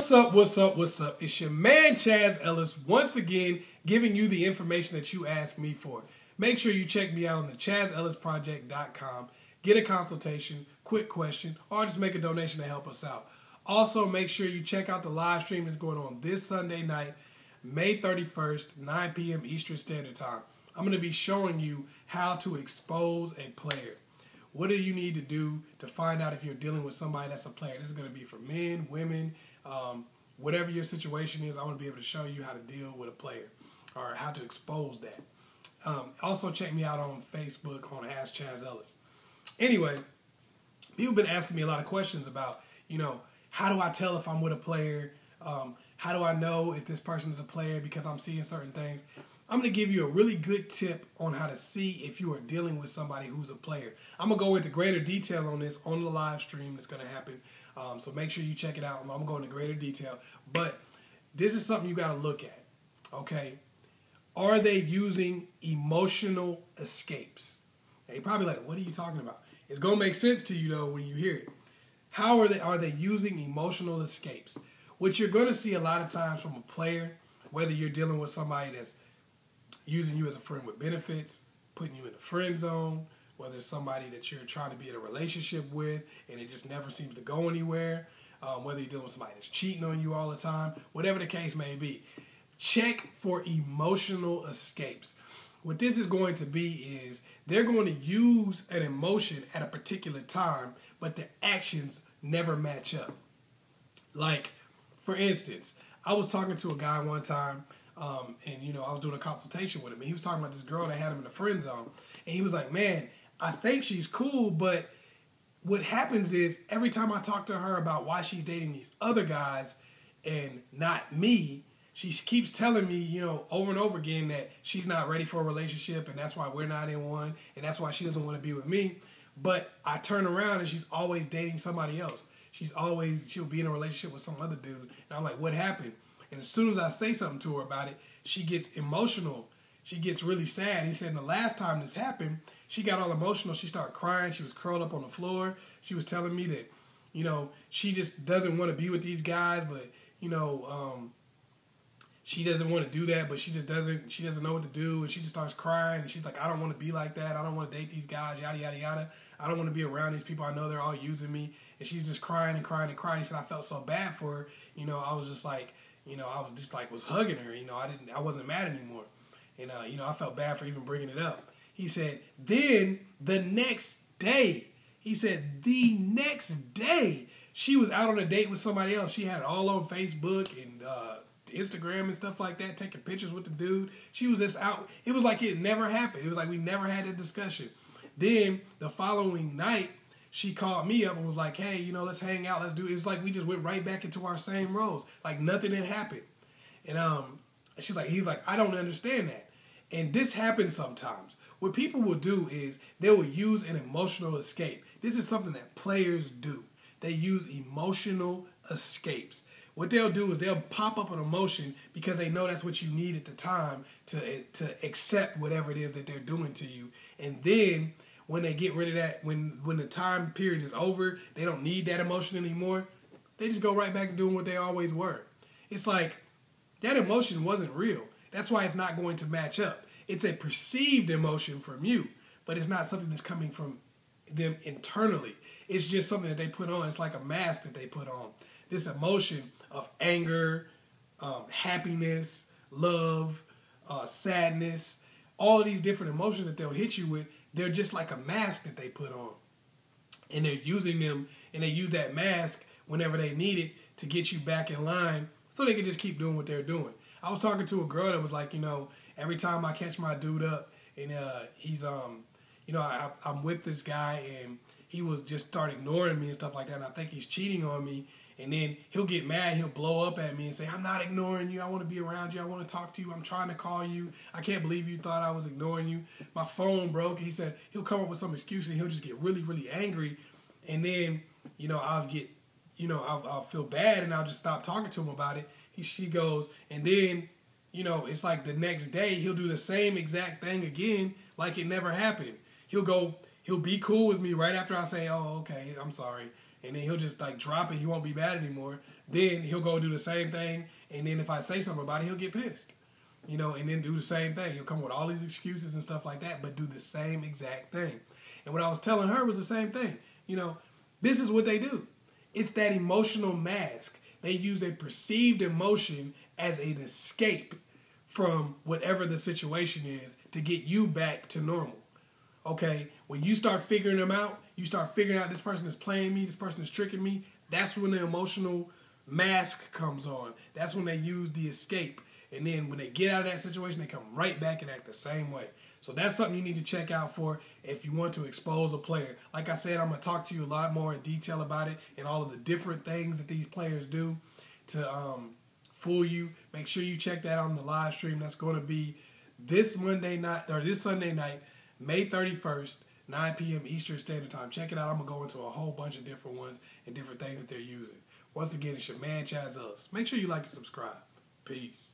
What's up, what's up, what's up? It's your man Chaz Ellis once again giving you the information that you asked me for. Make sure you check me out on the askchazzellis.com. Get a consultation, quick question, or just make a donation to help us out. Also, make sure you check out the live stream that's going on this Sunday night, May 31st, 9 p.m. Eastern Standard Time. I'm going to be showing you how to expose a player. What do you need to do to find out if you're dealing with somebody that's a player? This is going to be for men, women, whatever your situation is. I want to be able to show you how to deal with a player or how to expose that. Also, check me out on Facebook on askchazzellis. Anyway, people have been asking me a lot of questions about, how do I tell if I'm with a player? How do I know if this person is a player because I'm seeing certain things? I'm going to give you a really good tip on how to see if you are dealing with somebody who's a player. I'm going to go into greater detail on this on the live stream that's going to happen. So make sure you check it out. I'm going to go into greater detail. But this is something you got to look at. Okay? Are they using emotional escapes? Now, you're probably like, what are you talking about? It's going to make sense to you, though, when you hear it. How are they using emotional escapes? What you're going to see a lot of times from a player, whether you're dealing with somebody that's using you as a friend with benefits, putting you in the friend zone, whether it's somebody that you're trying to be in a relationship with and it just never seems to go anywhere, whether you're dealing with somebody that's cheating on you all the time, whatever the case may be. Check for emotional escapes. What this is going to be is they're going to use an emotion at a particular time, but their actions never match up. Like, for instance, I was talking to a guy one time, and I was doing a consultation with him, and he was talking about this girl that had him in the friend zone, and he was like, man, I think she's cool, but what happens is every time I talk to her about why she's dating these other guys and not me, she keeps telling me, over and over again that she's not ready for a relationship, and that's why we're not in one, and that's why she doesn't want to be with me. But I turn around and she's always dating somebody else. She'll be in a relationship with some other dude, and I'm like, what happened? And as soon as I say something to her about it, she gets emotional. She gets really sad. He said the last time this happened, she got all emotional. She started crying. She was curled up on the floor. She was telling me that, she just doesn't want to be with these guys, but, she doesn't want to do that, but she doesn't know what to do, and she just starts crying, and she's like, I don't want to be like that. I don't want to date these guys, yada, yada, yada. I don't want to be around these people. I know they're all using me. And she's just crying and crying and crying. He said, I felt so bad for her. I was just like, was hugging her. I wasn't mad anymore. And, I felt bad for even bringing it up. He said, then the next day, she was out on a date with somebody else. She had it all on Facebook and Instagram and stuff like that, taking pictures with the dude. She was just out. It was like it never happened. It was like we never had a discussion. Then the following night, she called me up and was like, hey, let's hang out. Let's do it. It's like we just went right back into our same roles. Like nothing had happened. And he's like, I don't understand that. And this happens sometimes. What people will do is they will use an emotional escape. This is something that players do. They use emotional escapes. What they'll do is they'll pop up an emotion because they know that's what you need at the time to accept whatever it is that they're doing to you. And then when they get rid of that, when the time period is over, they don't need that emotion anymore. They just go right back to doing what they always were. It's like that emotion wasn't real. That's why it's not going to match up. It's a perceived emotion from you, but it's not something that's coming from them internally. It's just something that they put on. It's like a mask that they put on. This emotion of anger, happiness, love, sadness, all of these different emotions that they'll hit you with, they're just like a mask that they put on. And they're using them, and they use that mask whenever they need it to get you back in line so they can just keep doing what they're doing. I was talking to a girl that was like, every time I catch my dude up and he's, I'm with this guy and he was just start ignoring me and stuff like that, and I think he's cheating on me. And then he'll get mad, he'll blow up at me and say, I'm not ignoring you, I want to be around you, I want to talk to you, I'm trying to call you, I can't believe you thought I was ignoring you, my phone broke. And he said he'll come up with some excuse and he'll just get really, really angry. And then, I'll get, I'll feel bad and I'll just stop talking to him about it. She goes, and then, it's like the next day he'll do the same exact thing again like it never happened. He'll be cool with me right after I say, oh, okay, I'm sorry. And then he'll just like drop it. He won't be mad anymore. then he'll go do the same thing, and then if I say something about it, he'll get pissed. You know, and then do the same thing. He'll come with all these excuses and stuff like that, but do the same exact thing. And what I was telling her was the same thing. You know, this is what they do. It's that emotional mask. They use a perceived emotion as an escape from whatever the situation is to get you back to normal. Okay? When you start figuring them out, you start figuring out this person is playing me, this person is tricking me, that's when the emotional mask comes on. That's when they use the escape. And then when they get out of that situation, they come right back and act the same way. So that's something you need to check out for if you want to expose a player. Like I said, I'm going to talk to you a lot more in detail about it and all of the different things that these players do to fool you. Make sure you check that out on the live stream. That's going to be this Sunday night, May 31st, 9 p.m. Eastern Standard Time. Check it out. I'm going to go into a whole bunch of different ones and different things that they're using. Once again, it's your man, Chaz Ellis. Make sure you like and subscribe. Peace.